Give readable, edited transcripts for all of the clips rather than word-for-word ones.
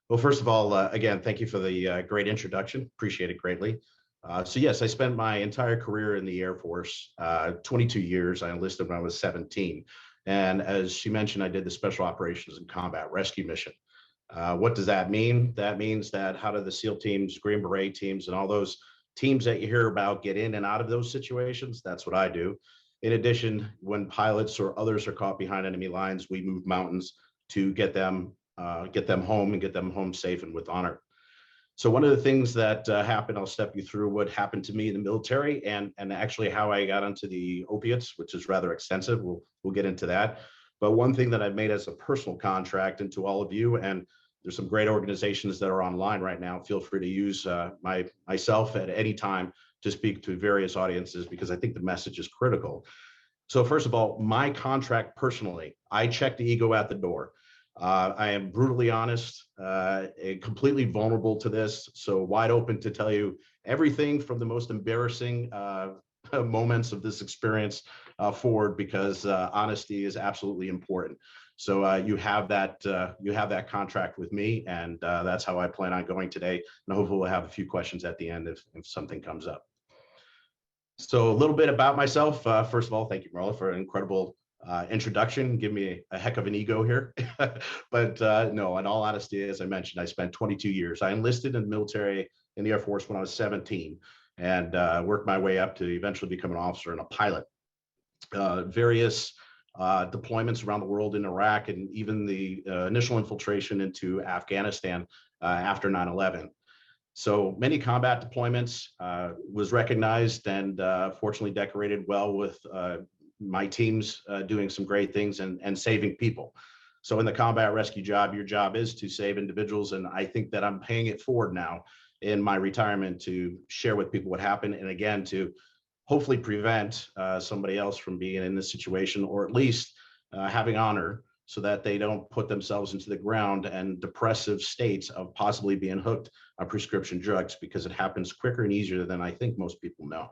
Well, first of all, again, thank you for the great introduction. Appreciate it greatly. So yes, I spent my entire career in the Air Force, 22 years. I enlisted when I was 17. And as she mentioned, I did the Special Operations and Combat Rescue Mission. What does that mean? That means that how do the SEAL teams, Green Beret teams, and all those teams that you hear about get in and out of those situations? That's what I do. In addition, when pilots or others are caught behind enemy lines, we move mountains to get them home and get them home safe and with honor. So one of the things that happened, I'll step you through what happened to me in the military and actually how I got onto the opiates, which is rather extensive. We'll get into that. But one thing that I've made as a personal contract, and to all of you, and there's some great organizations that are online right now. Feel free to use myself at any time to speak to various audiences because I think the message is critical. So first of all, my contract personally, I check the ego at the door. I am brutally honest, completely vulnerable to this, so wide open to tell you everything from the most embarrassing moments of this experience forward, because honesty is absolutely important. So you have that contract with me, and that's how I plan on going today. And hopefully we'll have a few questions at the end if something comes up. So a little bit about myself. First of all, thank you, Marla, for an incredible introduction. Give me a heck of an ego here. But no, in all honesty, as I mentioned, I spent 22 years. I enlisted in the military in the Air Force when I was 17 and worked my way up to eventually become an officer and a pilot. Various deployments around the world in Iraq and even the initial infiltration into Afghanistan after 9/11. So many combat deployments, was recognized and fortunately decorated well with my teams doing some great things and saving people. So in the combat rescue job, your job is to save individuals. And I think that I'm paying it forward now in my retirement to share with people what happened. And again, to hopefully prevent somebody else from being in this situation, or at least having honor so that they don't put themselves into the ground and depressive states of possibly being hooked on prescription drugs, because it happens quicker and easier than I think most people know.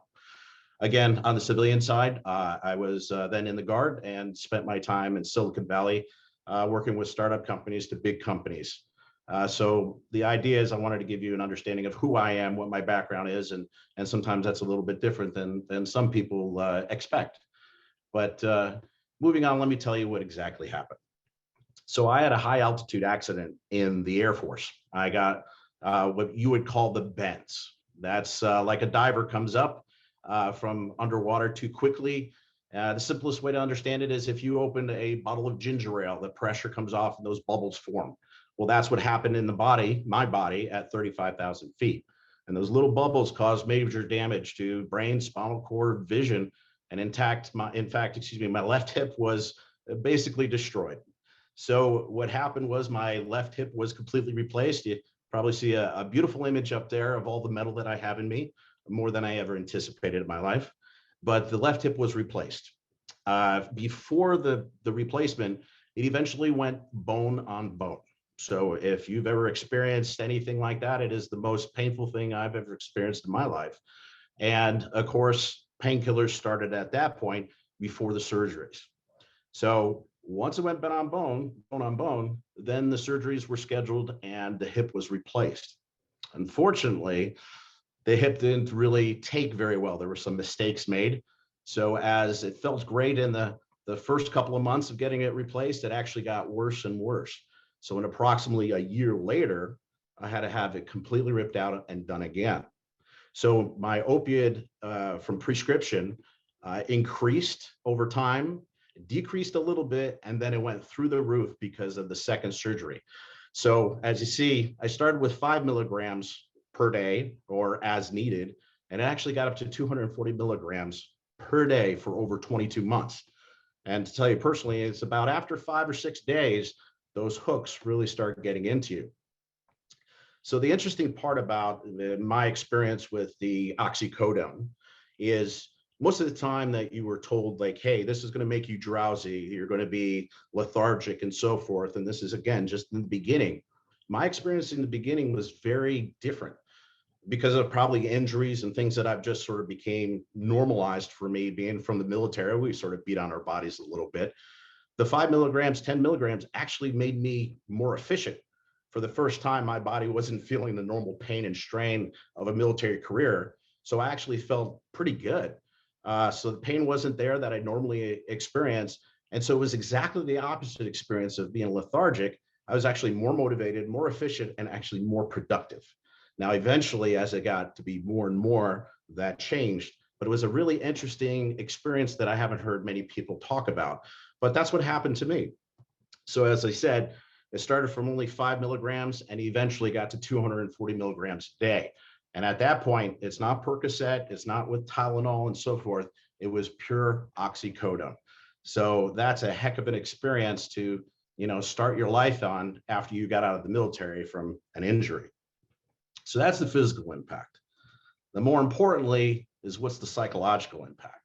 Again, on the civilian side, I was then in the Guard and spent my time in Silicon Valley working with startup companies to big companies. So the idea is I wanted to give you an understanding of who I am, what my background is, and sometimes that's a little bit different than some people expect. But moving on, let me tell you what exactly happened. So I had a high altitude accident in the Air Force. I got what you would call the bends. That's like a diver comes up from underwater too quickly. The simplest way to understand it is if you open a bottle of ginger ale, the pressure comes off and those bubbles form. Well, that's what happened in the body, my body, at 35,000 feet. And those little bubbles caused major damage to brain, spinal cord, vision, and my left hip was basically destroyed. So what happened was my left hip was completely replaced. You probably see a beautiful image up there of all the metal that I have in me, more than I ever anticipated in my life. But the left hip was replaced. Before the replacement, it eventually went bone on bone. So if you've ever experienced anything like that, it is the most painful thing I've ever experienced in my life. And of course, painkillers started at that point before the surgeries. So once it went bone on bone, then the surgeries were scheduled and the hip was replaced. Unfortunately, the hip didn't really take very well. There were some mistakes made. So as it felt great in the first couple of months of getting it replaced, it actually got worse and worse. So in approximately a year later, I had to have it completely ripped out and done again. So my opioid from prescription increased over time, decreased a little bit, and then it went through the roof because of the second surgery. So as you see, I started with 5 milligrams per day or as needed, and it actually got up to 240 milligrams per day for over 22 months. And to tell you personally, it's about after 5 or 6 days, those hooks really start getting into you. So the interesting part about my experience with the oxycodone is most of the time that you were told like, hey, this is going to make you drowsy, you're going to be lethargic and so forth. And this is, again, just in the beginning. My experience in the beginning was very different because of probably injuries and things that I've just sort of became normalized for me being from the military. We sort of beat on our bodies a little bit. The 5 milligrams, 10 milligrams actually made me more efficient for the first time, my body wasn't feeling the normal pain and strain of a military career. So I actually felt pretty good. So the pain wasn't there that I normally experience. And so it was exactly the opposite experience of being lethargic. I was actually more motivated, more efficient, and actually more productive. Now, eventually, as it got to be more and more, that changed. But it was a really interesting experience that I haven't heard many people talk about. But that's what happened to me. So as I said, it started from only 5 milligrams and eventually got to 240 milligrams a day. And at that point, it's not Percocet, it's not with Tylenol and so forth. It was pure oxycodone. So that's a heck of an experience to, start your life on after you got out of the military from an injury. So that's the physical impact. The more importantly is what's the psychological impact.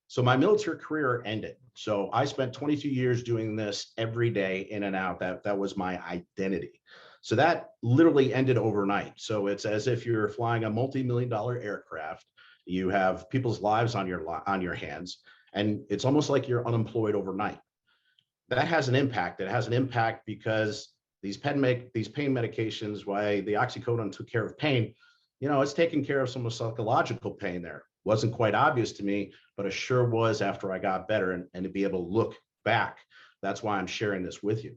So my military career ended. So I spent 22 years doing this every day in and out. That was my identity. So that literally ended overnight. So it's as if you're flying a multi-million-dollar aircraft. You have people's lives on your hands, and it's almost like you're unemployed overnight. That has an impact. It has an impact because these pain medications, why the oxycodone took care of pain, it's taking care of some psychological pain there. Wasn't quite obvious to me, but it sure was after I got better, and to be able to look back. That's why I'm sharing this with you.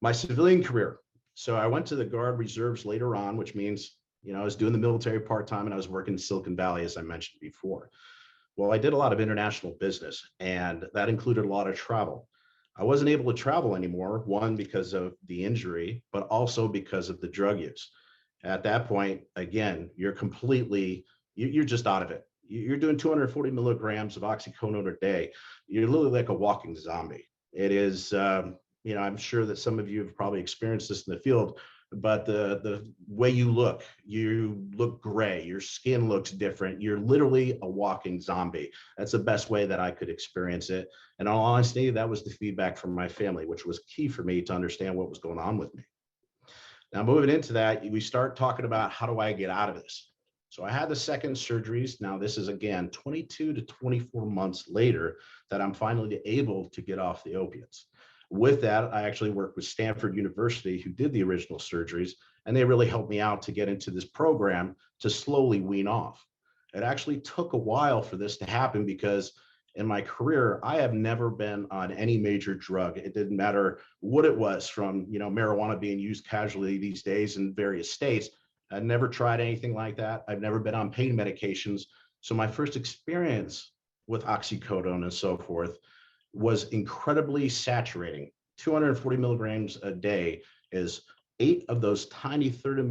My civilian career. So I went to the Guard Reserves later on, which means, I was doing the military part-time and I was working in Silicon Valley, as I mentioned before. Well, I did a lot of international business, and that included a lot of travel. I wasn't able to travel anymore, one, because of the injury, but also because of the drug use. At that point, again, you're just out of it. You're doing 240 milligrams of oxycodone a day. You're literally like a walking zombie. It is, I'm sure that some of you have probably experienced this in the field, but the way you look gray, your skin looks different. You're literally a walking zombie. That's the best way that I could experience it. And in all honesty, that was the feedback from my family, which was key for me to understand what was going on with me. Now, moving into that, we start talking about how do I get out of this? So I had the second surgeries. Now, this is, again, 22 to 24 months later that I'm finally able to get off the opiates. With that, I actually worked with Stanford University, who did the original surgeries, and they really helped me out to get into this program to slowly wean off. It actually took a while for this to happen because in my career, I have never been on any major drug. It didn't matter what it was, from marijuana being used casually these days in various states. I'd never tried anything like that. I've never been on pain medications. So my first experience with oxycodone and so forth was incredibly saturating. 240 milligrams a day is 8 of those tiny 30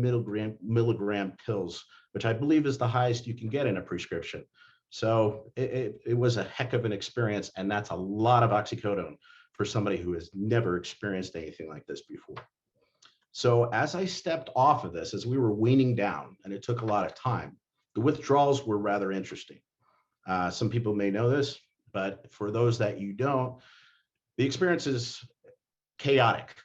milligram pills, which I believe is the highest you can get in a prescription. So it was a heck of an experience, and that's a lot of oxycodone for somebody who has never experienced anything like this before. So as I stepped off of this, as we were weaning down, and it took a lot of time, the withdrawals were rather interesting. Some people may know this, but for those that you don't, the experience is chaotic.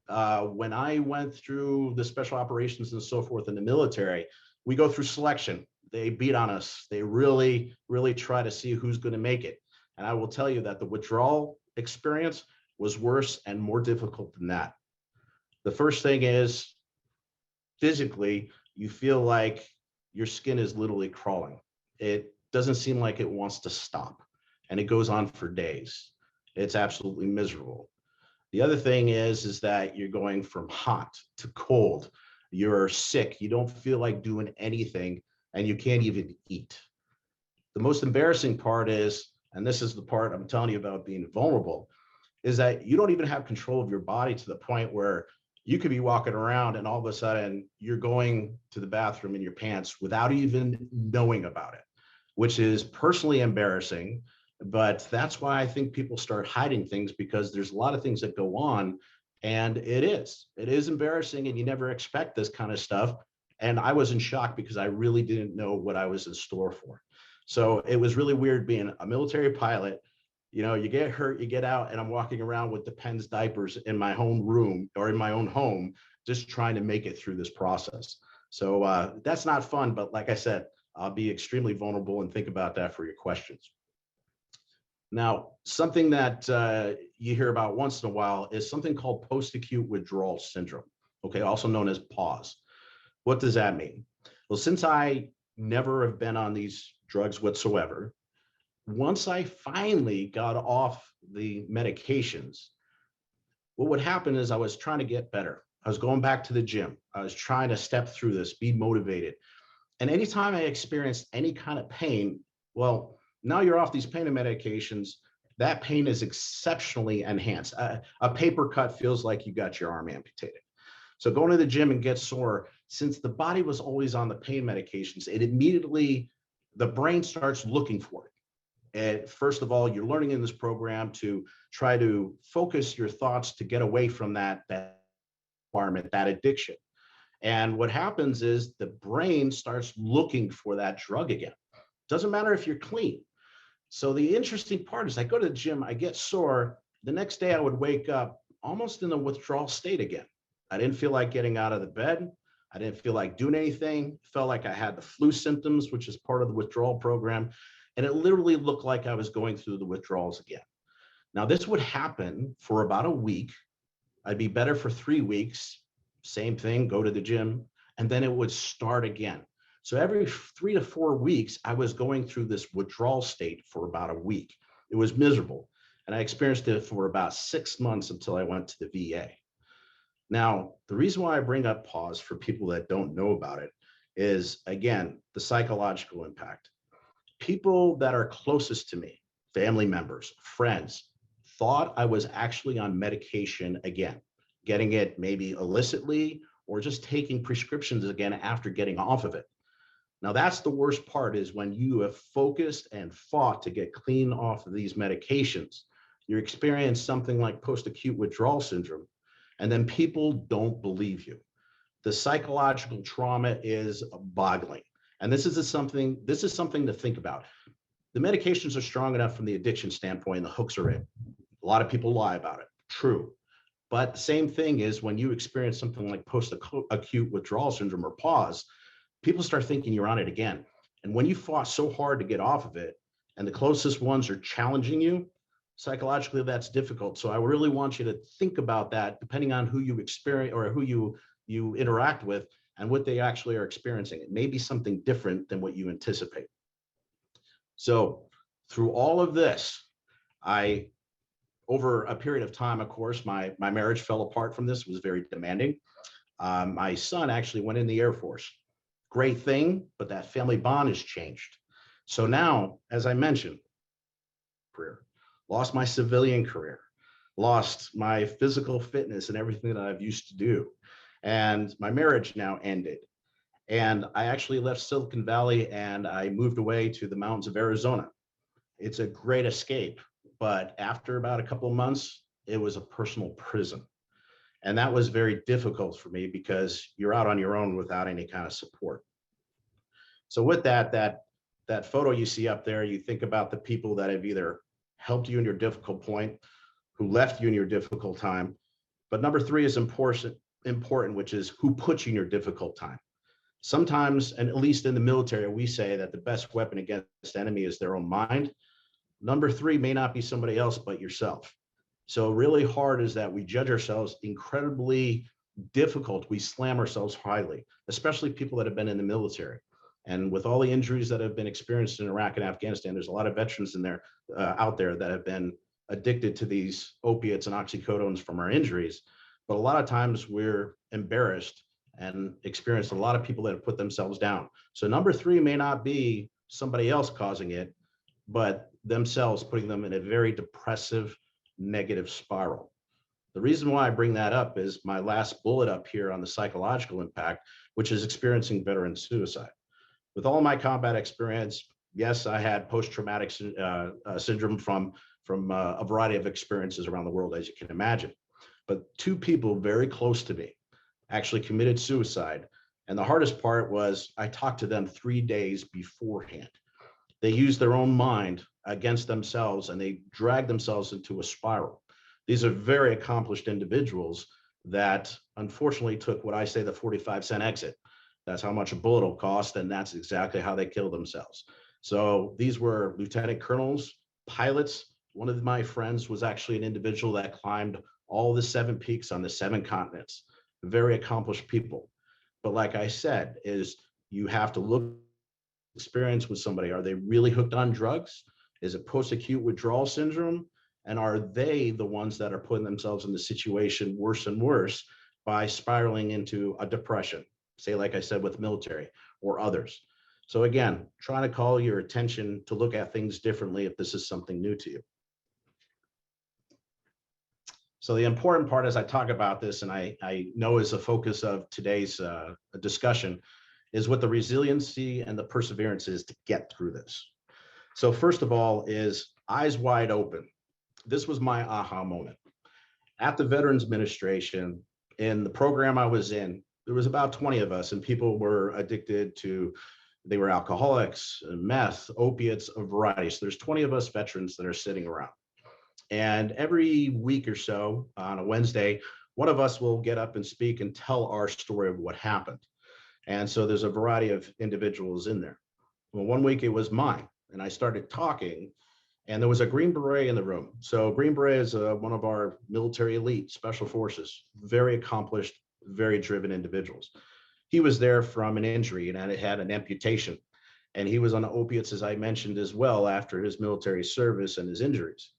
When I went through the special operations and so forth in the military, we go through selection. They beat on us. They really, really try to see who's going to make it. And I will tell you that the withdrawal experience was worse and more difficult than that. The first thing is, physically, you feel like your skin is literally crawling. It doesn't seem like it wants to stop, and it goes on for days. It's absolutely miserable. The other thing is that you're going from hot to cold. You're sick. You don't feel like doing anything, and you can't even eat. The most embarrassing part is, and this is the part I'm telling you about being vulnerable, is that you don't even have control of your body to the point where you could be walking around and all of a sudden you're going to the bathroom in your pants without even knowing about it, which is personally embarrassing. But that's why I think people start hiding things, because there's a lot of things that go on, and it is embarrassing, and you never expect this kind of stuff. And I was in shock because I really didn't know what I was in store for. So it was really weird being a military pilot. You get hurt, you get out, and I'm walking around with Depends diapers in my home room or in my own home, just trying to make it through this process. So that's not fun, but like I said, I'll be extremely vulnerable and think about that for your questions. Now, something that you hear about once in a while is something called post-acute withdrawal syndrome. okay, also known as pause. What does that mean? Well, since I never have been on these drugs whatsoever, once I finally got off the medications, what would happen is I was trying to get better. I was going back to the gym. I was trying to step through this, be motivated. And anytime I experienced any kind of pain, well, now you're off these pain medications. That pain is exceptionally enhanced. A paper cut feels like you got your arm amputated. So going to the gym and get sore, since the body was always on the pain medications, it immediately, the brain starts looking for it. And first of all, you're learning in this program to try to focus your thoughts to get away from that environment, that addiction. And what happens is the brain starts looking for that drug again. Doesn't matter if you're clean. So the interesting part is I go to the gym, I get sore. The next day I would wake up almost in a withdrawal state again. I didn't feel like getting out of the bed. I didn't feel like doing anything. Felt like I had the flu symptoms, which is part of the withdrawal program. And it literally looked like I was going through the withdrawals again. Now, this would happen for about a week. I'd be better for 3 weeks. Same thing, go to the gym, and then it would start again. So every 3 to 4 weeks, I was going through this withdrawal state for about a week. It was miserable. And I experienced it for about 6 months until I went to the VA. Now, the reason why I bring up pause for people that don't know about it is, again, the psychological impact. People that are closest to me, family members, friends, thought I was actually on medication again, getting it maybe illicitly or just taking prescriptions again after getting off of it. Now, that's the worst part, is when you have focused and fought to get clean off of these medications, you experience something like post-acute withdrawal syndrome, and then people don't believe you. The psychological trauma is boggling. And this is something to think about. The medications are strong enough from the addiction standpoint, the hooks are in. A lot of people lie about it. True. But the same thing is when you experience something like post-acute withdrawal syndrome or pause, people start thinking you're on it again. And when you fought so hard to get off of it, and the closest ones are challenging you, psychologically, that's difficult. So I really want you to think about that, depending on who you experience or who you interact with and what they actually are experiencing. It may be something different than what you anticipate. So through all of this, over a period of time, of course, my marriage fell apart from this. It was very demanding. My son actually went in the Air Force. Great thing, but that family bond has changed. So now, as I mentioned, career, lost my civilian career, lost my physical fitness and everything that I've used to do. And my marriage now ended. And I actually left Silicon Valley and I moved away to the mountains of Arizona. It's a great escape, but after about a couple of months, it was a personal prison. And that was very difficult for me because you're out on your own without any kind of support. So with that photo you see up there, you think about the people that have either helped you in your difficult point, who left you in your difficult time. But number 3 is important, which is who put you in your difficult time. Sometimes, and at least in the military, we say that the best weapon against the enemy is their own mind. Number 3 may not be somebody else but yourself. So really hard is that we judge ourselves incredibly difficult. We slam ourselves highly, especially people that have been in the military. And with all the injuries that have been experienced in Iraq and Afghanistan, there's a lot of veterans in there out there that have been addicted to these opiates and oxycodones from our injuries. But a lot of times we're embarrassed and experience a lot of people that have put themselves down. So number 3 may not be somebody else causing it, but themselves putting them in a very depressive, negative spiral. The reason why I bring that up is my last bullet up here on the psychological impact, which is experiencing veteran suicide. With all my combat experience, yes, I had post-traumatic syndrome from a variety of experiences around the world, as you can imagine. But 2 people very close to me actually committed suicide. And the hardest part was I talked to them 3 days beforehand. They used their own mind against themselves and they dragged themselves into a spiral. These are very accomplished individuals that unfortunately took what I say the 45-cent exit. That's how much a bullet will cost, and that's exactly how they killed themselves. So these were lieutenant colonels, pilots. One of my friends was actually an individual that climbed all the 7 peaks on the 7 continents. very accomplished people. But like I said, is you have to look experience with somebody. Are they really hooked on drugs? Is it post-acute withdrawal syndrome? And are they the ones that are putting themselves in the situation worse and worse by spiraling into a depression, say, like I said, with military or others? So again, trying to call your attention to look at things differently if this is something new to you. So the important part as I talk about this, and I know is the focus of today's discussion, is what the resiliency and the perseverance is to get through this. So first of all is eyes wide open. This was my aha moment. At the Veterans Administration, in the program I was in, there was about 20 of us, and people were addicted to, they were alcoholics, meth, opiates, a variety. So there's 20 of us veterans that are sitting around. And every week or so on a Wednesday, one of us will get up and speak and tell our story of what happened. And so there's a variety of individuals in there. Well, one week it was mine, and I started talking, and there was a Green Beret in the room. So Green Beret is one of our military elite special forces, very accomplished, very driven individuals. He was there from an injury and it had an amputation, and he was on opiates, as I mentioned, as well after his military service and his injuries.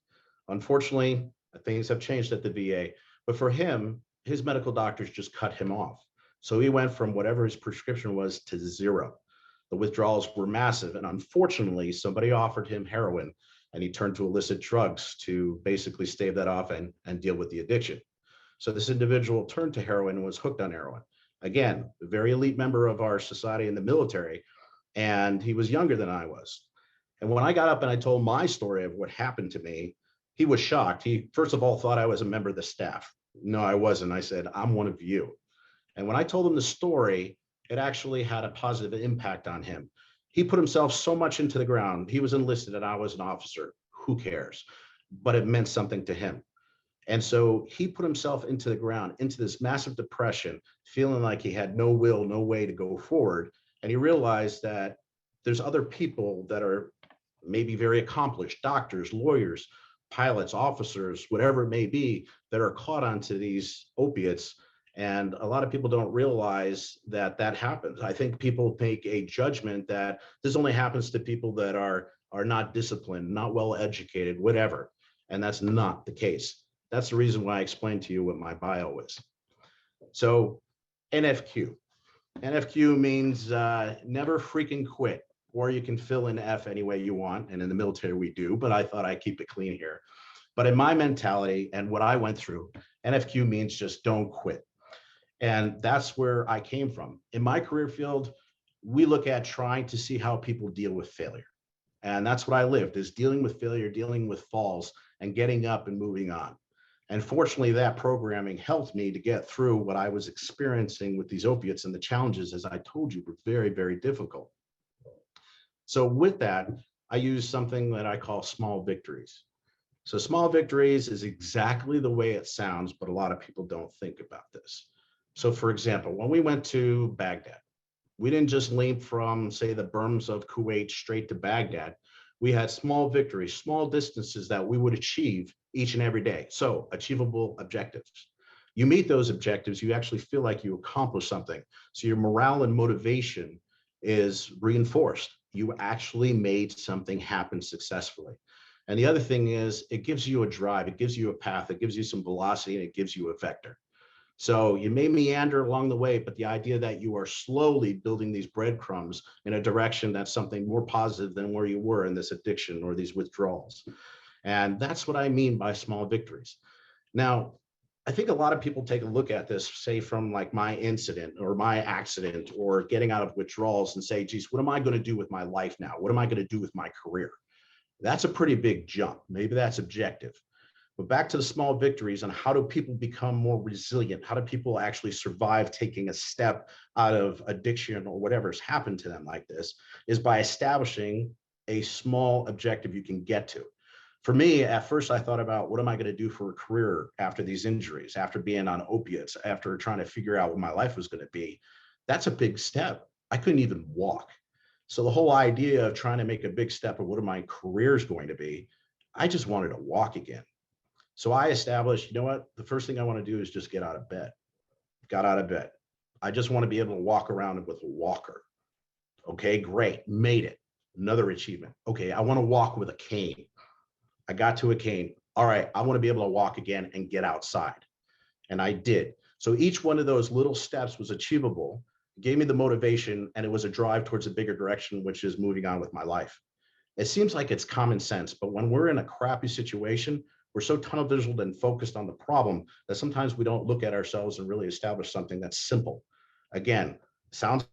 Unfortunately, things have changed at the VA, but for him, his medical doctors just cut him off. So he went from whatever his prescription was to zero. The withdrawals were massive. And unfortunately, somebody offered him heroin, and he turned to illicit drugs to basically stave that off and deal with the addiction. So this individual turned to heroin and was hooked on heroin. Again, a very elite member of our society in the military, and he was younger than I was. And when I got up and I told my story of what happened to me, he was shocked. He, first of all, thought I was a member of the staff. No, I wasn't. I said, I'm one of you. And when I told him the story, it actually had a positive impact on him. He put himself so much into the ground. He was enlisted and I was an officer. Who cares? But it meant something to him. And so he put himself into the ground, into this massive depression, feeling like he had no will, no way to go forward. And he realized that there's other people that are maybe very accomplished, doctors, lawyers, pilots, officers, whatever it may be, that are caught onto these opiates. And a lot of people don't realize that that happens. I think people make a judgment that this only happens to people that are not disciplined, not well educated, whatever. And that's not the case. That's the reason why I explained to you what my bio is. So NFQ. NFQ means never freaking quit, or you can fill in F any way you want. And in the military we do, but I thought I'd keep it clean here. But in my mentality and what I went through, NFQ means just don't quit. And that's where I came from. In my career field, we look at trying to see how people deal with failure. And that's what I lived, is dealing with failure, dealing with falls, and getting up and moving on. And fortunately, that programming helped me to get through what I was experiencing with these opiates, and the challenges, as I told you, were very, very difficult. So with that, I use something that I call small victories. So small victories is exactly the way it sounds, but a lot of people don't think about this. So for example, when we went to Baghdad, we didn't just leap from, say, the berms of Kuwait straight to Baghdad. We had small victories, small distances that we would achieve each and every day. So achievable objectives. You meet those objectives, you actually feel like you accomplished something. So your morale and motivation is reinforced. You actually made something happen successfully. And the other thing is, it gives you a drive, it gives you a path, it gives you some velocity, and it gives you a vector. So you may meander along the way, but the idea that you are slowly building these breadcrumbs in a direction that's something more positive than where you were in this addiction or these withdrawals. And that's what I mean by small victories. Now, I think a lot of people take a look at this, say from like my incident or my accident or getting out of withdrawals, and say, geez, what am I going to do with my life now? What am I going to do with my career? That's a pretty big jump. Maybe that's objective. But back to the small victories on how do people become more resilient? How do people actually survive taking a step out of addiction or whatever's happened to them like this, is by establishing a small objective you can get to. For me, at first, I thought about what am I going to do for a career after these injuries, after being on opiates, after trying to figure out what my life was going to be. That's a big step. I couldn't even walk. So the whole idea of trying to make a big step of what my career is going to be, I just wanted to walk again. So I established, you know what, the first thing I want to do is just get out of bed. got out of bed. I just want to be able to walk around with a walker. Okay, great, made it. Another achievement. Okay, I want to walk with a cane. I got to a cane. All right, I want to be able to walk again and get outside. And I did. So each one of those little steps was achievable, gave me the motivation, and it was a drive towards a bigger direction, which is moving on with my life. It seems like it's common sense, but when we're in a crappy situation, we're so tunnel visioned and focused on the problem that sometimes we don't look at ourselves and really establish something that's simple. Again, sounds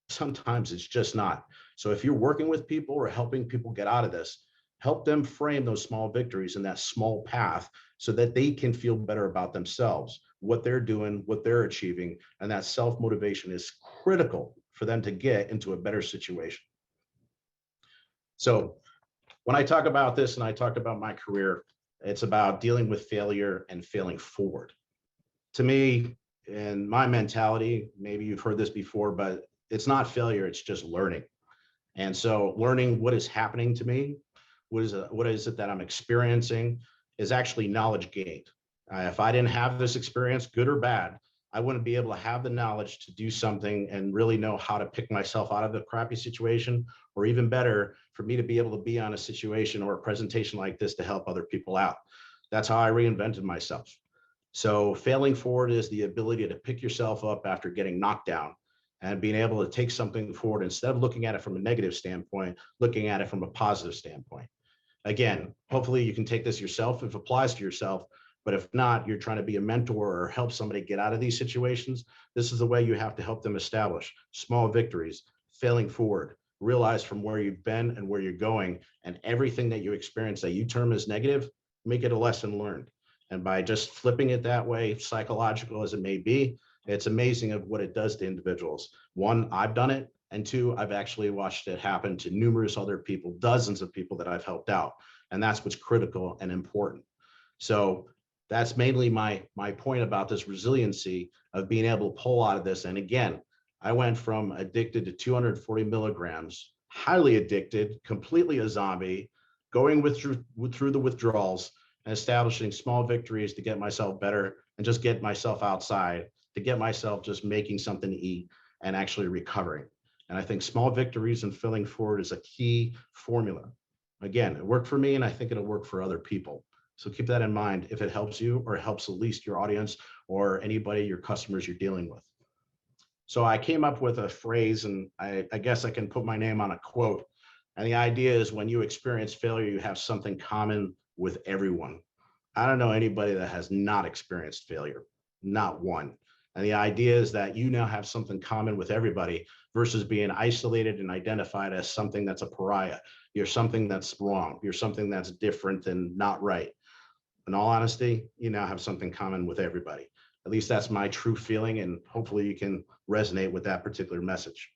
sometimes it's just not. So if you're working with people or helping people get out of this, help them frame those small victories in that small path so that they can feel better about themselves, what they're doing, what they're achieving. And that self-motivation is critical for them to get into a better situation. So when I talk about this and I talked about my career, it's about dealing with failure and failing forward. To me, in my mentality, maybe you've heard this before, but it's not failure, it's just learning. And so learning what is happening to me, what is it that I'm experiencing, is actually knowledge gained. If I didn't have this experience, good or bad, I wouldn't be able to have the knowledge to do something and really know how to pick myself out of the crappy situation, or even better, for me to be able to be on a situation or a presentation like this to help other people out. That's how I reinvented myself. So failing forward is the ability to pick yourself up after getting knocked down and being able to take something forward instead of looking at it from a negative standpoint, looking at it from a positive standpoint. Again, hopefully you can take this yourself if it applies to yourself, but if not, you're trying to be a mentor or help somebody get out of these situations. This is the way you have to help them establish small victories, failing forward, realize from where you've been and where you're going, and everything that you experience that you term as negative, make it a lesson learned. And by just flipping it that way, psychological as it may be, it's amazing of what it does to individuals. One, I've done it. And two, I've actually watched it happen to numerous other people, dozens of people that I've helped out. And that's what's critical and important. So that's mainly my point about this resiliency of being able to pull out of this. And again, I went from addicted to 240 milligrams, highly addicted, completely a zombie, going through the withdrawals and establishing small victories to get myself better and just get myself outside, to get myself just making something to eat and actually recovering. And I think small victories and failing forward is a key formula. Again, it worked for me, and I think it'll work for other people. So keep that in mind if it helps you or helps at least your audience or anybody, your customers you're dealing with. So I came up with a phrase, and I guess I can put my name on a quote. And the idea is when you experience failure, you have something common with everyone. I don't know anybody that has not experienced failure, not one. And the idea is that you now have something common with everybody versus being isolated and identified as something that's a pariah. You're something that's wrong. You're something that's different and not right. In all honesty, you now have something common with everybody. At least that's my true feeling, and hopefully you can resonate with that particular message.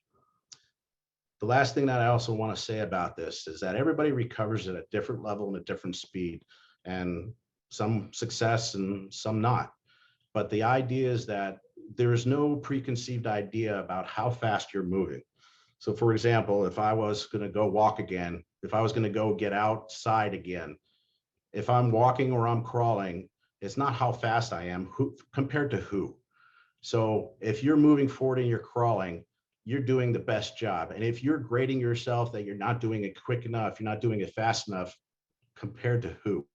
The last thing that I also want to say about this is that everybody recovers at a different level and a different speed, and some success and some not. But the idea is that there is no preconceived idea about how fast you're moving. So for example, if I was going to go walk again, if I was going to go get outside again, if I'm walking or I'm crawling, it's not how fast I am compared to who. So if you're moving forward and you're crawling, you're doing the best job. And if you're grading yourself that you're not doing it quick enough, you're not doing it fast enough, compared to who?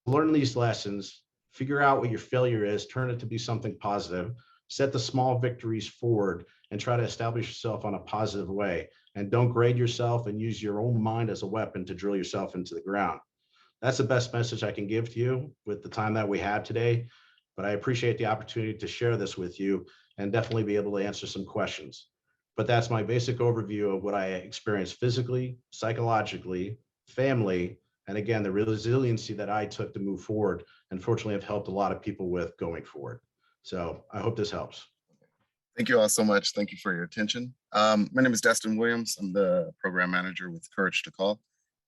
Learn these lessons, figure out what your failure is, turn it to be something positive, set the small victories forward, and try to establish yourself on a positive way. And don't grade yourself and use your own mind as a weapon to drill yourself into the ground. That's the best message I can give to you with the time that we have today. But I appreciate the opportunity to share this with you and definitely be able to answer some questions. But that's my basic overview of what I experienced physically, psychologically, family, and again, the resiliency that I took to move forward, and fortunately have helped a lot of people with going forward. So I hope this helps. Thank you all so much. Thank you for your attention. My name is Destin Williams. I'm the program manager with Courage to Call,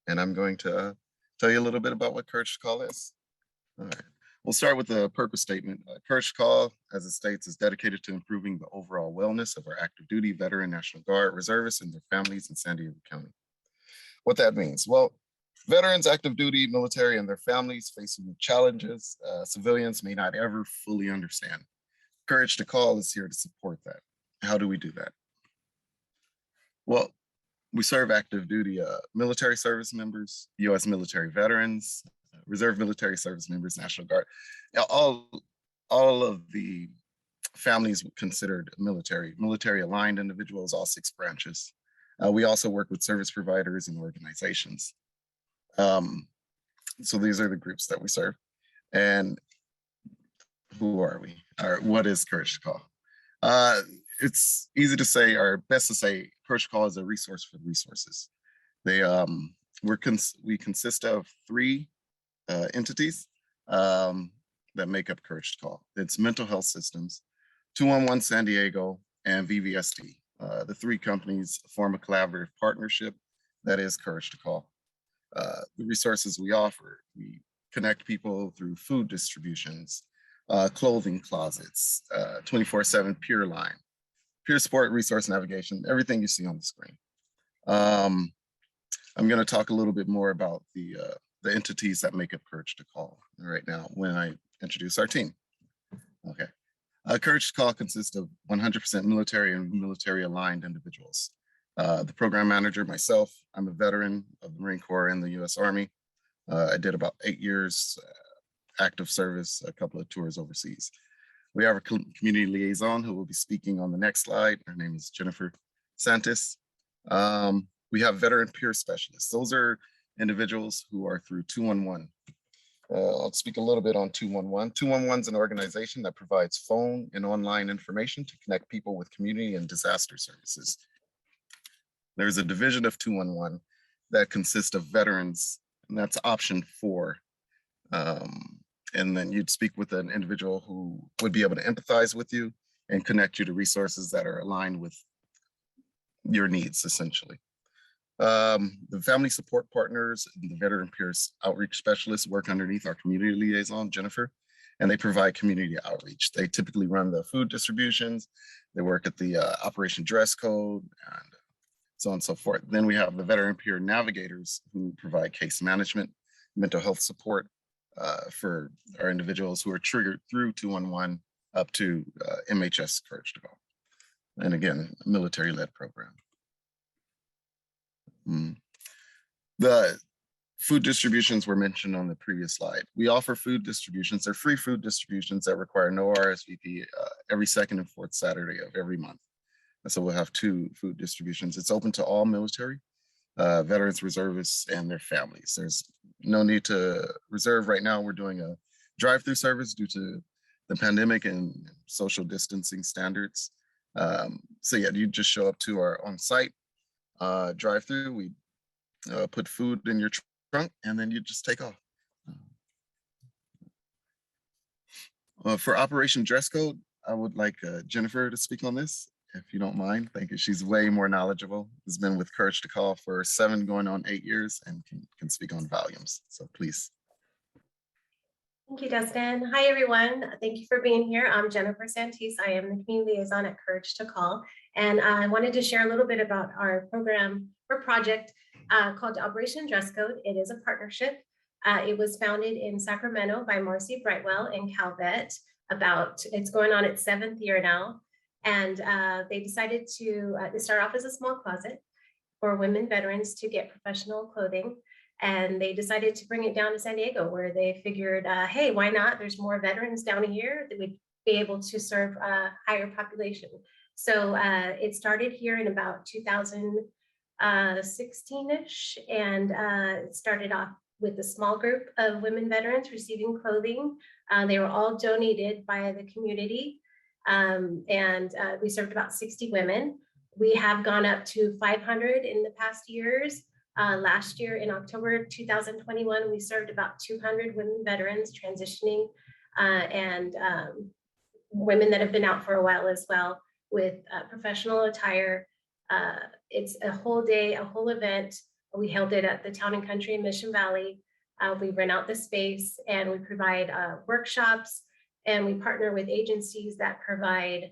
and I'm going to tell you a little bit about what Courage to Call is. All right. We'll start with the purpose statement. Courage to Call, as it states, is dedicated to improving the overall wellness of our active duty, veteran, National Guard, reservists, and their families in San Diego County. What that means? Well, veterans, active duty, military, and their families facing challenges civilians may not ever fully understand. Courage to Call is here to support that. How do we do that? Well, we serve active duty military service members, U.S. military veterans, reserve military service members, National Guard, all of the families considered military aligned individuals, all 6 branches. We also work with service providers and organizations. So these are the groups that we serve. And who are we? What is Courage to Call? It's easy to say, or best to say, Courage to Call is a resource for the resources. We consist of 3 entities that make up Courage to Call. It's Mental Health Systems, 211 San Diego, and VVSD. The 3 companies form a collaborative partnership that is Courage to Call. The resources we offer, we connect people through food distributions, clothing closets, 24/7 peer line, peer support, resource navigation, everything you see on the screen. I'm going to talk a little bit more about the entities that make up Courage to Call right now when I introduce our team. Okay. Courage to Call consists of 100% military and military aligned individuals. The program manager, myself, I'm a veteran of the Marine Corps and the U.S. Army. I did about 8 years active service, a couple of tours overseas. We have a community liaison who will be speaking on the next slide. Her name is Jennifer Santis. We have veteran peer specialists. Those are individuals who are through 211. I'll speak a little bit on 211. 211 is an organization that provides phone and online information to connect people with community and disaster services. There's a division of 211 that consists of veterans, and that's option 4. And then you'd speak with an individual who would be able to empathize with you and connect you to resources that are aligned with your needs, essentially. The family support partners and the veteran peers outreach specialists work underneath our community liaison, Jennifer, and they provide community outreach. They typically run the food distributions. They work at the Operation Dress Code and so on and so forth. Then we have the veteran peer navigators who provide case management, mental health support for our individuals who are triggered through 211 up to MHS Courage to Call. And again, military-led program. The food distributions were mentioned on the previous slide. We offer food distributions. They're free food distributions that require no RSVP every 2nd and 4th Saturday of every month. And so we'll have 2 food distributions. It's open to all military, veterans, reservists, and their families. There's no need to reserve right now. We're doing a drive-through service due to the pandemic and social distancing standards. So yeah, you just show up to our on-site drive-through. We put food in your trunk, and then you just take off. For Operation Dress Code, I would like Jennifer to speak on this, if you don't mind. Thank you. She's way more knowledgeable. Has been with Courage to Call for 7 going on 8 years and can speak on volumes. So please. Thank you, Destin. Hi, everyone. Thank you for being here. I'm Jennifer Santis. I am the community liaison at Courage to Call. And I wanted to share a little bit about our program or project called Operation Dress Code. It is a partnership. It was founded in Sacramento by Marcy Brightwell and Calvet. It's going on its 7th year now. And they decided to start off as a small closet for women veterans to get professional clothing. And they decided to bring it down to San Diego, where they figured, hey, why not? There's more veterans down here that would be able to serve a higher population. So it started here in about 2016-ish, and it started off with a small group of women veterans receiving clothing. They were all donated by the community, and we served about 60 women. We have gone up to 500 in the past years. Last year in October 2021, we served about 200 women veterans transitioning and women that have been out for a while as well with professional attire. It's a whole day, a whole event. We held it at the Town and Country in Mission Valley. We rent out the space and we provide workshops, and we partner with agencies that provide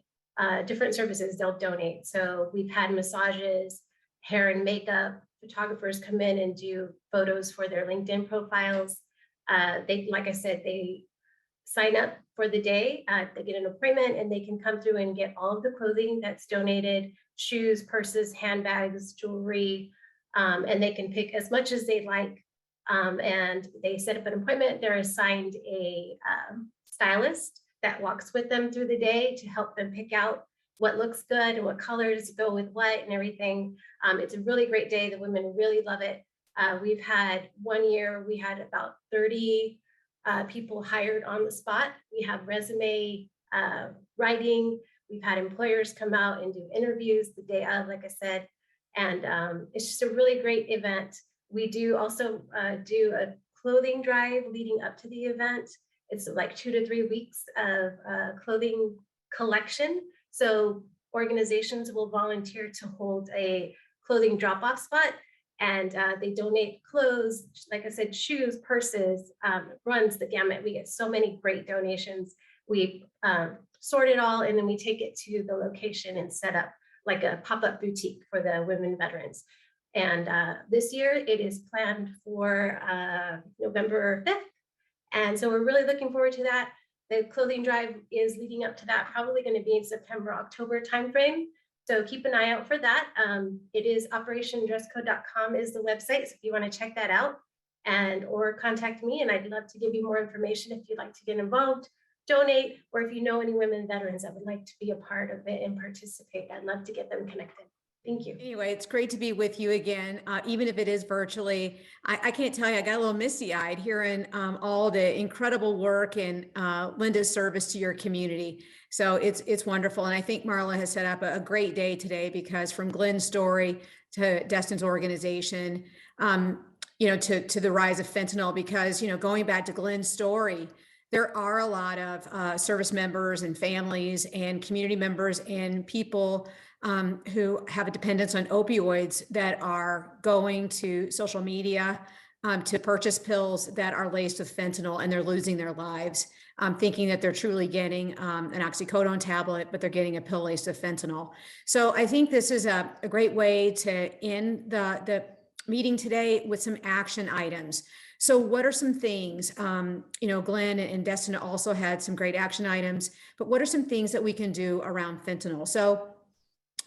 different services they'll donate. So we've had massages, hair and makeup. Photographers come in and do photos for their LinkedIn profiles. Like I said, they sign up for the day. They get an appointment and they can come through and get all of the clothing that's donated, shoes, purses, handbags, jewelry, and they can pick as much as they like. And they set up an appointment. They're assigned a stylist that walks with them through the day to help them pick out what looks good and what colors go with what and everything. It's a really great day. The women really love it. We've had one year, we had about 30 people hired on the spot. We have resume writing. We've had employers come out and do interviews the day of, like I said, and it's just a really great event. We do also do a clothing drive leading up to the event. It's like 2 to 3 weeks of clothing collection. So organizations will volunteer to hold a clothing drop-off spot, and they donate clothes, like I said, shoes, purses, runs the gamut. We get so many great donations. We sort it all, and then we take it to the location and set up like a pop-up boutique for the women veterans. And this year it is planned for November 5th. And so we're really looking forward to that. The clothing drive is leading up to that, probably going to be in September, October timeframe. So keep an eye out for that. It is operationdresscode.com is the website. So if you want to check that out or contact me, and I'd love to give you more information if you'd like to get involved, donate, or if you know any women veterans that would like to be a part of it and participate, I'd love to get them connected. Thank you. Anyway, it's great to be with you again, even if it is virtually. I can't tell you, I got a little misty-eyed hearing all the incredible work and Linda's service to your community. So it's wonderful. And I think Marla has set up a great day today, because from Glenn's story to Destin's organization, to the rise of fentanyl, because, going back to Glenn's story, there are a lot of service members and families and community members and people who have a dependence on opioids that are going to social media to purchase pills that are laced with fentanyl, and they're losing their lives, thinking that they're truly getting an oxycodone tablet, but they're getting a pill laced with fentanyl. So I think this is a great way to end the meeting today with some action items. So what are some things, Glenn and Destin also had some great action items, but what are some things that we can do around fentanyl? So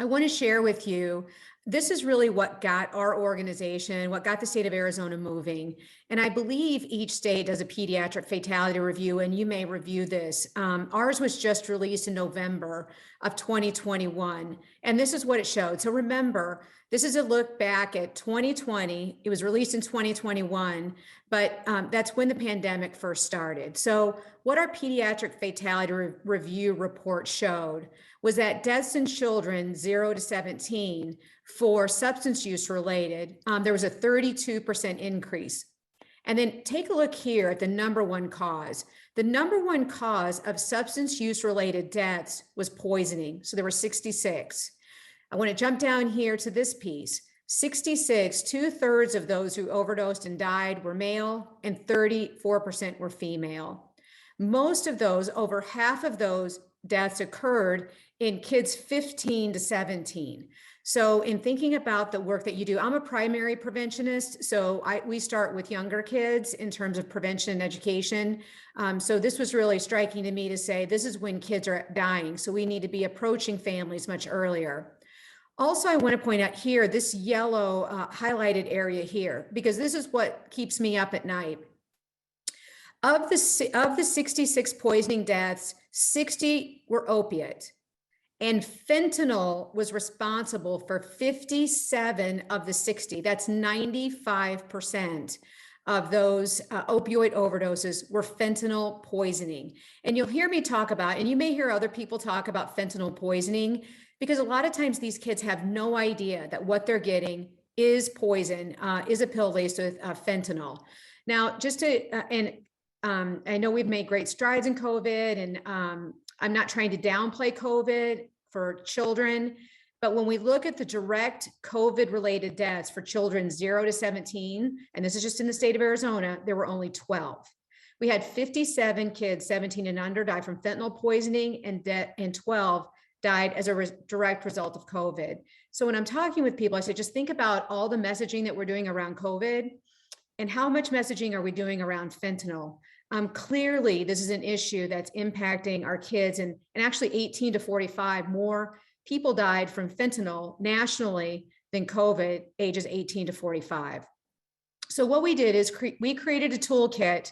I want to share with you, this is really what got our organization, what got the state of Arizona moving. And I believe each state does a pediatric fatality review, and you may review this. Ours was just released in November of 2021. And this is what it showed. So remember, this is a look back at 2020. It was released in 2021, but that's when the pandemic first started. So what our pediatric fatality review report showed was that deaths in children 0 to 17 for substance use related, there was a 32% increase. And then take a look here at the number one cause. The number one cause of substance use related deaths was poisoning. So there were 66. I want to jump down here to this piece. 66, 2/3 of those who overdosed and died were male, and 34% were female. Most of those, over half of those deaths occurred in kids 15 to 17. So in thinking about the work that you do, I'm a primary preventionist. So we start with younger kids in terms of prevention and education. So this was really striking to me to say, this is when kids are dying. So we need to be approaching families much earlier. Also, I want to point out here, this yellow highlighted area here, because this is what keeps me up at night. Of the 66 poisoning deaths, 60 were opiate, and fentanyl was responsible for 57 of the 60. That's 95% of those opioid overdoses were fentanyl poisoning. And you'll hear me talk about, and you may hear other people talk about fentanyl poisoning, because a lot of times these kids have no idea that what they're getting is poison, is a pill laced with fentanyl. Now, just to, I know we've made great strides in COVID, and I'm not trying to downplay COVID for children, but when we look at the direct COVID related deaths for children 0 to 17, and this is just in the state of Arizona, there were only 12. We had 57 kids 17 and under die from fentanyl poisoning, and 12 died as a direct result of COVID. So when I'm talking with people, I say, just think about all the messaging that we're doing around COVID, and how much messaging are we doing around fentanyl? Clearly, this is an issue that's impacting our kids, and actually 18 to 45, more people died from fentanyl nationally than COVID, ages 18 to 45. So what we did is we created a toolkit.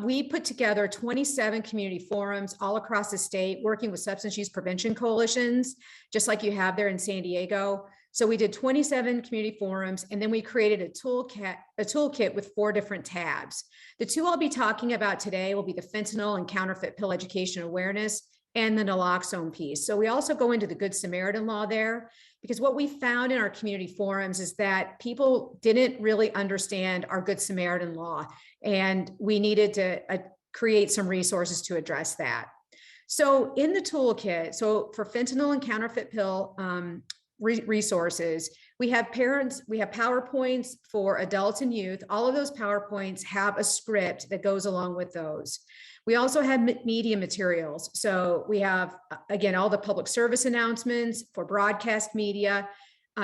We put together 27 community forums all across the state, working with substance use prevention coalitions, just like you have there in San Diego. So we did 27 community forums, and then we created a toolkit with 4 different tabs. The 2 I'll be talking about today will be the fentanyl and counterfeit pill education awareness and the naloxone piece. So we also go into the Good Samaritan Law there, because what we found in our community forums is that people didn't really understand our Good Samaritan Law, and we needed to create some resources to address that. So in the toolkit, so for fentanyl and counterfeit pill resources, we have PowerPoints for adults and youth. All of those PowerPoints have a script that goes along with those. We also have media materials. So we have, again, all the public service announcements for broadcast media.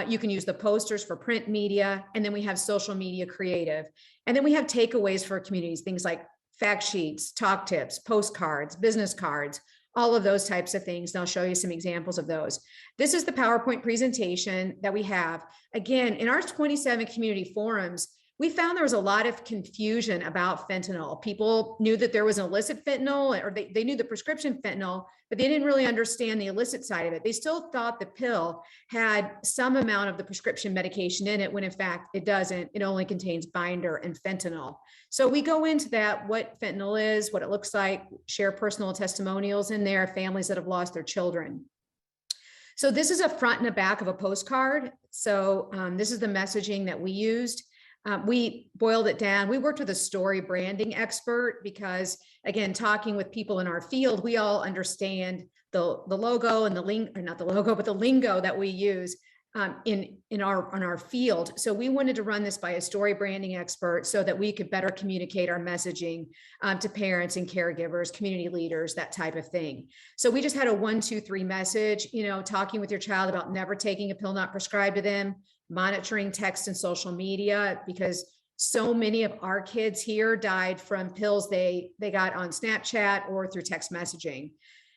You can use the posters for print media, and then we have social media creative. And then we have takeaways for communities, things like fact sheets, talk tips, postcards, business cards, all of those types of things. And I'll show you some examples of those. This is the PowerPoint presentation that we have. Again, in our 27 community forums, we found there was a lot of confusion about fentanyl. People knew that there was an illicit fentanyl, or they knew the prescription fentanyl, but they didn't really understand the illicit side of it. They still thought the pill had some amount of the prescription medication in it, when in fact it doesn't. It only contains binder and fentanyl. So we go into that, what fentanyl is, what it looks like, share personal testimonials in there, families that have lost their children. So this is a front and a back of a postcard. So this is the messaging that we used. We boiled it down. We worked with a story branding expert because, again, talking with people in our field, we all understand the logo and the link, or not the logo, but the lingo that we use in our field. So we wanted to run this by a story branding expert so that we could better communicate our messaging to parents and caregivers, community leaders, that type of thing. So we just had a 1, 2, 3 message, talking with your child about never taking a pill not prescribed to them, monitoring text and social media, because so many of our kids here died from pills they got on Snapchat or through text messaging.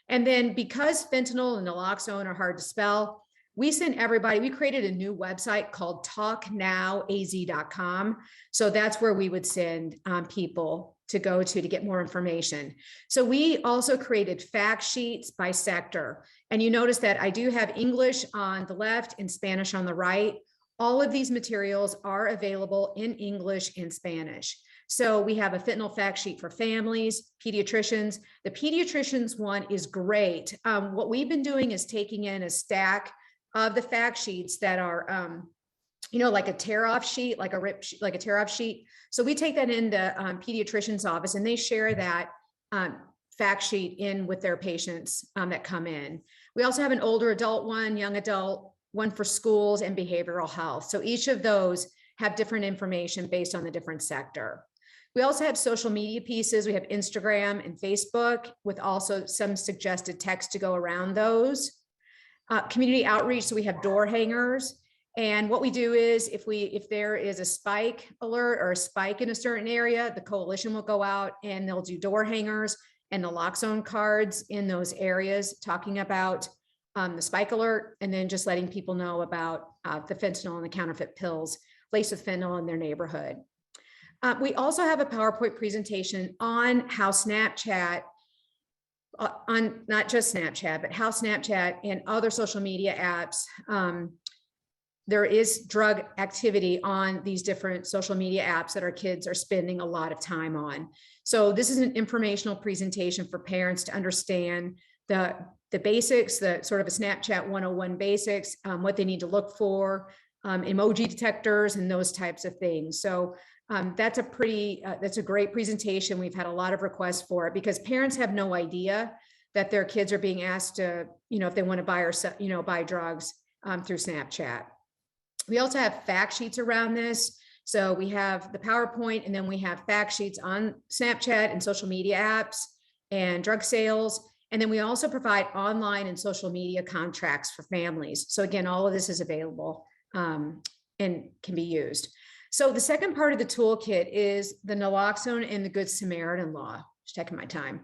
And then because fentanyl and naloxone are hard to spell, we created a new website called talknowaz.com. So that's where we would send people to go to get more information. So we also created fact sheets by sector. And you notice that I do have English on the left and Spanish on the right. All of these materials are available in English and Spanish. So we have a fentanyl fact sheet for families, pediatricians. The pediatricians one is great. What we've been doing is taking in a stack of the fact sheets that are, like a tear-off sheet, like a tear-off sheet. So we take that into pediatrician's office, and they share that fact sheet in with their patients that come in. We also have an older adult one, young adult, one for schools, and behavioral health. So each of those have different information based on the different sector. We also have social media pieces. We have Instagram and Facebook with also some suggested text to go around those. Community outreach, so we have door hangers. And what we do is if there is a spike alert or a spike in a certain area, the coalition will go out and they'll do door hangers and naloxone cards in those areas, talking about the spike alert, and then just letting people know about the fentanyl and the counterfeit pills laced with fentanyl in their neighborhood. We also have a PowerPoint presentation on how Snapchat, on not just Snapchat, but how Snapchat and other social media apps, there is drug activity on these different social media apps that our kids are spending a lot of time on. So this is an informational presentation for parents to understand the basics, the sort of a Snapchat 101 basics, what they need to look for, emoji detectors and those types of things. So that's a great presentation. We've had a lot of requests for it because parents have no idea that their kids are being asked to, if they want to buy or buy drugs through Snapchat. We also have fact sheets around this. So we have the PowerPoint, and then we have fact sheets on Snapchat and social media apps and drug sales. And then we also provide online and social media contracts for families. So again, all of this is available and can be used. So the second part of the toolkit is the naloxone and the Good Samaritan Law. Just taking my time.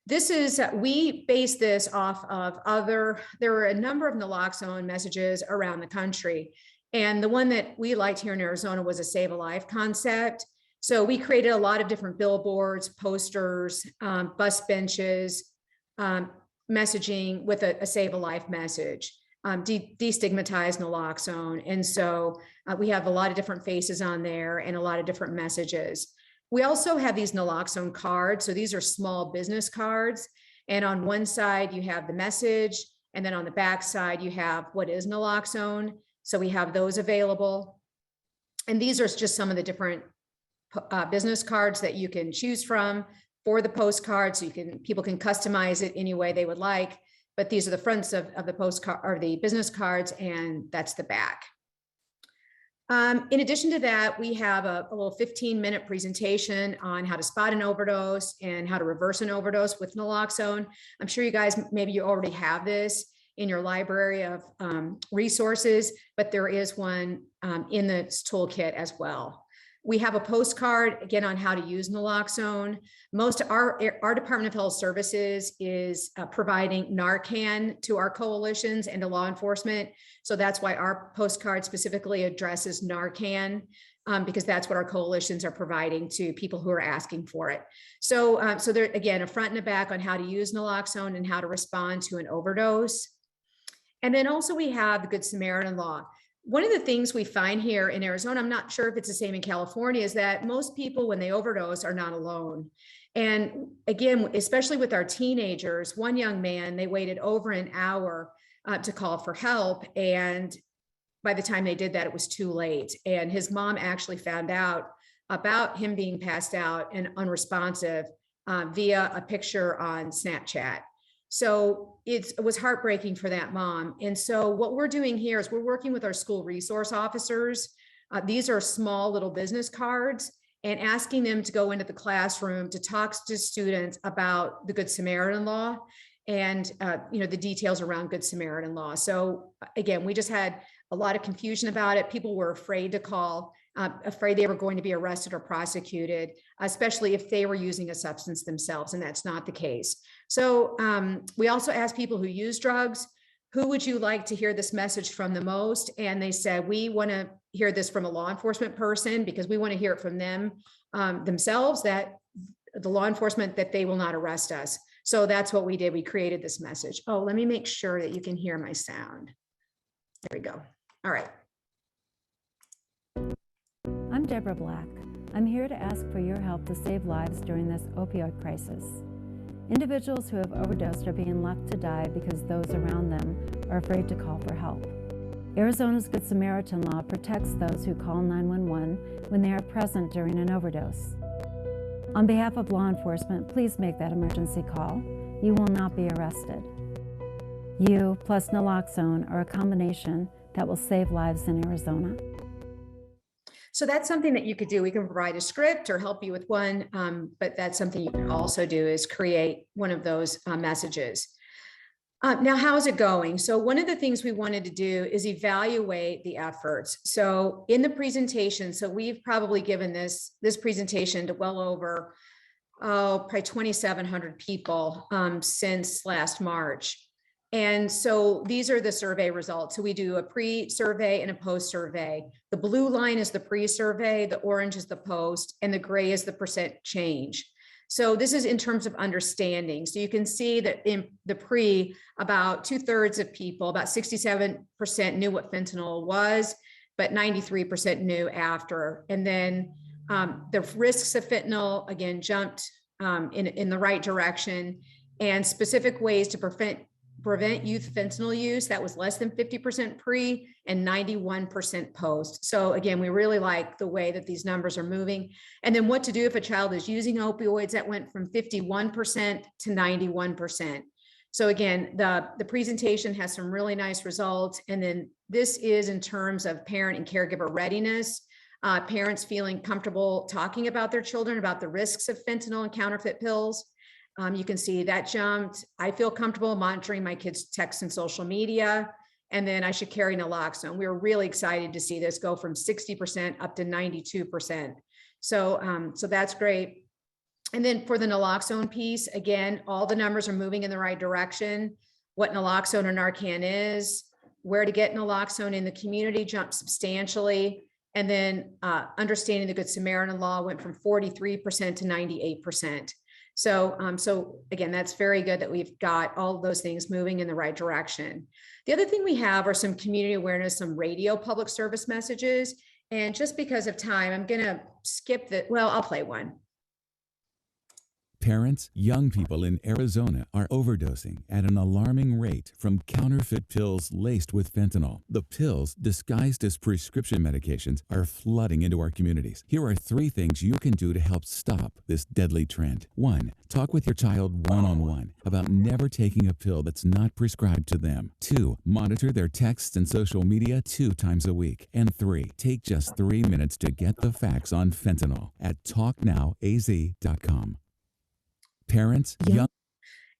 This is, we base this off of there were a number of naloxone messages around the country. And the one that we liked here in Arizona was a Save a Life concept. So we created a lot of different billboards, posters, bus benches, messaging with a Save a Life message, destigmatize naloxone. And so we have a lot of different faces on there and a lot of different messages. We also have these naloxone cards. So these are small business cards. And on one side, you have the message. And then on the back side, you have what is naloxone. So we have those available. And these are just some of the different business cards that you can choose from for the postcard. So people can customize it any way they would like. But these are the fronts of the postcard or the business cards, and that's the back. In addition to that, we have a little 15-minute presentation on how to spot an overdose and how to reverse an overdose with naloxone. I'm sure you guys, maybe you already have this in your library of resources, but there is one in this toolkit as well. We have a postcard, again, on how to use naloxone. Most of our Department of Health Services is providing Narcan to our coalitions and to law enforcement. So that's why our postcard specifically addresses Narcan, because that's what our coalitions are providing to people who are asking for it. So, so there, again, a front and a back on how to use naloxone and how to respond to an overdose. And then also we have the Good Samaritan Law. One of the things we find here in Arizona, I'm not sure if it's the same in California, is that most people, when they overdose, are not alone. And again, especially with our teenagers, one young man, they waited over an hour to call for help. And by the time they did that, it was too late. And his mom actually found out about him being passed out and unresponsive via a picture on Snapchat. So it was heartbreaking for that mom. And so what we're doing here is we're working with our school resource officers. These are small little business cards, and asking them to go into the classroom to talk to students about the Good Samaritan Law and the details around Good Samaritan Law. So again, we just had a lot of confusion about it. People were afraid to call, afraid they were going to be arrested or prosecuted, especially if they were using a substance themselves, and that's not the case. So we also asked people who use drugs, who would you like to hear this message from the most? And they said, we want to hear this from a law enforcement person because we want to hear it from them themselves, that the law enforcement, that they will not arrest us. So that's what we did. We created this message. Oh, let me make sure that you can hear my sound. There we go. All right. I'm Deborah Black. I'm here to ask for your help to save lives during this opioid crisis. Individuals who have overdosed are being left to die because those around them are afraid to call for help. Arizona's Good Samaritan Law protects those who call 911 when they are present during an overdose. On behalf of law enforcement, please make that emergency call. You will not be arrested. You plus naloxone are a combination that will save lives in Arizona. So that's something that you could do. We can provide a script or help you with one, but that's something you can also do, is create one of those messages. Now, how's it going? So one of the things we wanted to do is evaluate the efforts. So in the presentation, so we've probably given this presentation to well over, probably 2,700 people since last March. And so these are the survey results. So we do a pre-survey and a post-survey. The blue line is the pre-survey, the orange is the post, and the gray is the percent change. So this is in terms of understanding. So you can see that in the pre, about 2/3 of people, about 67% knew what fentanyl was, but 93% knew after. And then the risks of fentanyl, again, jumped in the right direction, and specific ways to prevent youth fentanyl use, that was less than 50% pre and 91% post. So again, we really like the way that these numbers are moving. And then what to do if a child is using opioids, that went from 51% to 91%. So again, the presentation has some really nice results. And then this is in terms of parent and caregiver readiness, parents feeling comfortable talking about their children, about the risks of fentanyl and counterfeit pills. You can see that jumped. I feel comfortable monitoring my kids' texts and social media. And then I should carry naloxone. We were really excited to see this go from 60% up to 92%. So that's great. And then for the naloxone piece, again, all the numbers are moving in the right direction. What naloxone or Narcan is, where to get naloxone in the community jumped substantially. And then understanding the Good Samaritan Law went from 43% to 98%. So again, that's very good that we've got all those things moving in the right direction. The other thing we have are some community awareness, some radio public service messages. And just because of time, I'm going to skip that. Well, I'll play one. Parents, young people in Arizona are overdosing at an alarming rate from counterfeit pills laced with fentanyl. The pills, disguised as prescription medications, are flooding into our communities. Here are 3 things you can do to help stop this deadly trend. 1, talk with your child one-on-one about never taking a pill that's not prescribed to them. 2, monitor their texts and social media 2 times a week. And 3, take just 3 minutes to get the facts on fentanyl at talknowaz.com. Parents, young.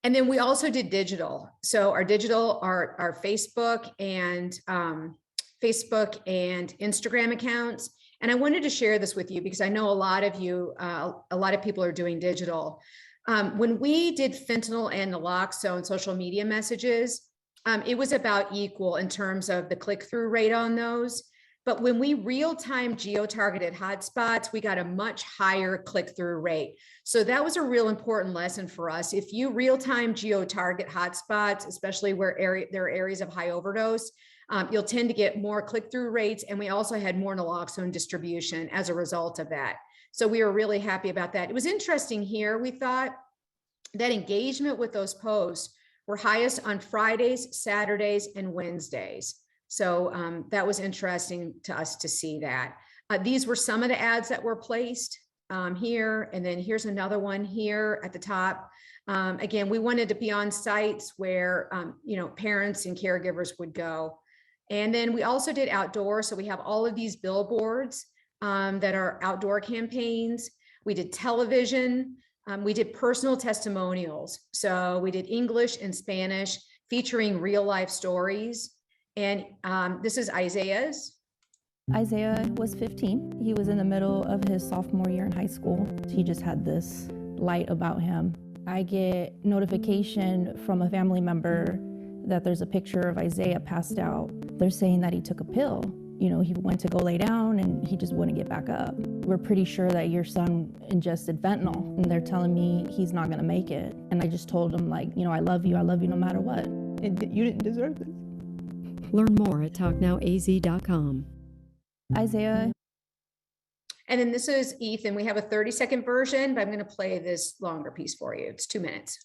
And then we also did digital. So our digital, our Facebook and Instagram accounts. And I wanted to share this with you because I know a lot of you, a lot of people are doing digital. When we did fentanyl and naloxone social media messages, it was about equal in terms of the click-through rate on those. But when we real-time geo-targeted hotspots, we got a much higher click-through rate. So that was a real important lesson for us. If you real-time geo-target hotspots, especially where there are areas of high overdose, you'll tend to get more click-through rates. And we also had more naloxone distribution as a result of that. So we were really happy about that. It was interesting here. We thought that engagement with those posts were highest on Fridays, Saturdays, and Wednesdays. So that was interesting to us to see that. These were some of the ads that were placed here. And then here's another one here at the top. Again, we wanted to be on sites where, parents and caregivers would go. And then we also did outdoor. So we have all of these billboards that are outdoor campaigns. We did television. We did personal testimonials. So we did English and Spanish featuring real life stories. And this is Isaiah's. Isaiah was 15. He was in the middle of his sophomore year in high school. He just had this light about him. I get notification from a family member that there's a picture of Isaiah passed out. They're saying that he took a pill. He went to go lay down and he just wouldn't get back up. We're pretty sure that your son ingested fentanyl, and they're telling me he's not gonna make it. And I just told him, I love you no matter what. You didn't deserve this. Learn more at talknowaz.com. Isaiah. And then this is Ethan. We have a 30-second version, but I'm going to play this longer piece for you. It's 2 minutes.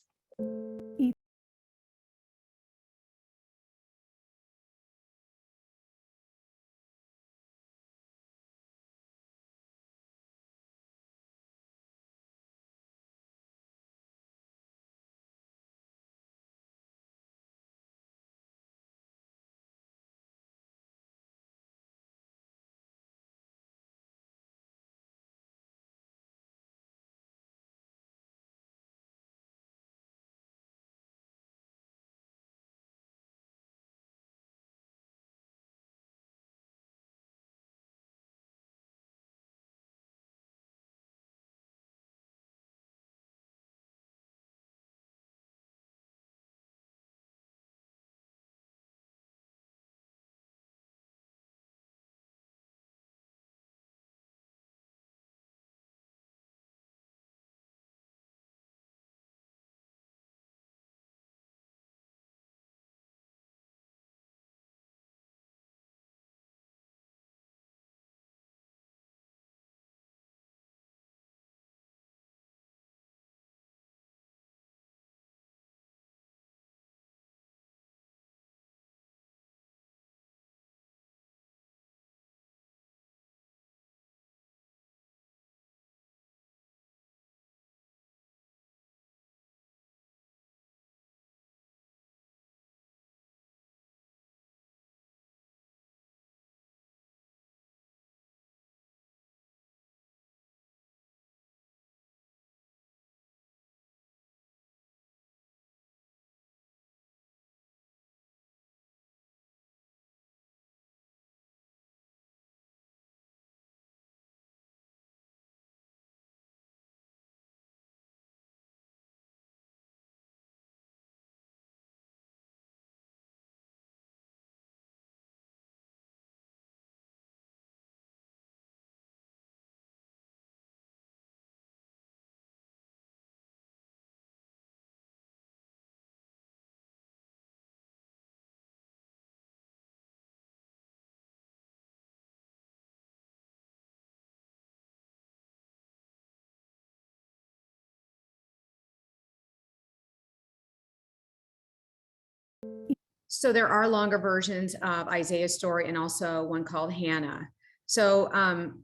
So there are longer versions of Isaiah's story and also one called Hannah. So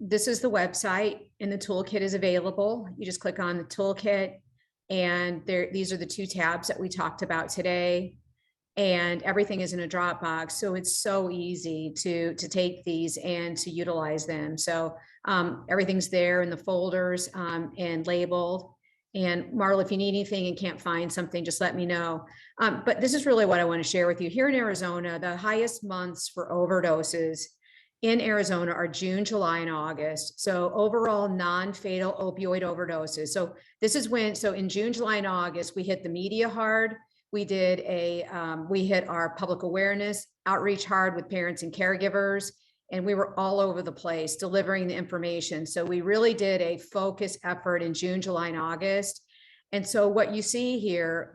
this is the website and the toolkit is available. You just click on the toolkit and these are the 2 tabs that we talked about today. And everything is in a Dropbox. So it's so easy to take these and to utilize them. So everything's there in the folders and labeled. And Marla, if you need anything and can't find something, just let me know. But this is really what I want to share with you. Here in Arizona, the highest months for overdoses in Arizona are June, July, and August. So overall non-fatal opioid overdoses. So this is when, so in June, July, and August, we hit the media hard. We did we hit our public awareness outreach hard with parents and caregivers, and we were all over the place delivering the information. So we really did a focused effort in June, July, and August. And so what you see here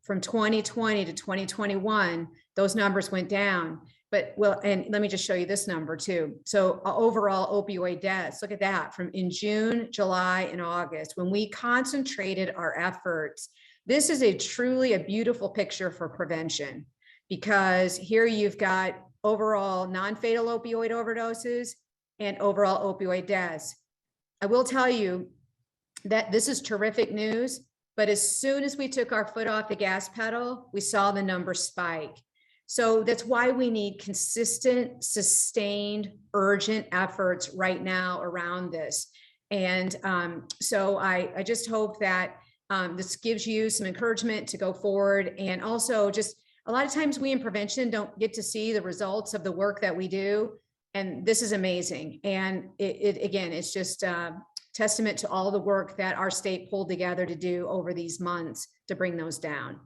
from 2020 to 2021, those numbers went down. But well, and let me just show you this number too. So overall opioid deaths, look at that from in June, July, and August, when we concentrated our efforts. This is truly a beautiful picture for prevention, because here you've got overall non-fatal opioid overdoses and overall opioid deaths. I will tell you that this is terrific news, but as soon as we took our foot off the gas pedal, we saw the numbers spike. So that's why we need consistent, sustained, urgent efforts right now around this. And so I just hope that this gives you some encouragement to go forward. And also just a lot of times we in prevention don't get to see the results of the work that we do. And this is amazing. And again, it's just a testament to all the work that our state pulled together to do over these months to bring those down.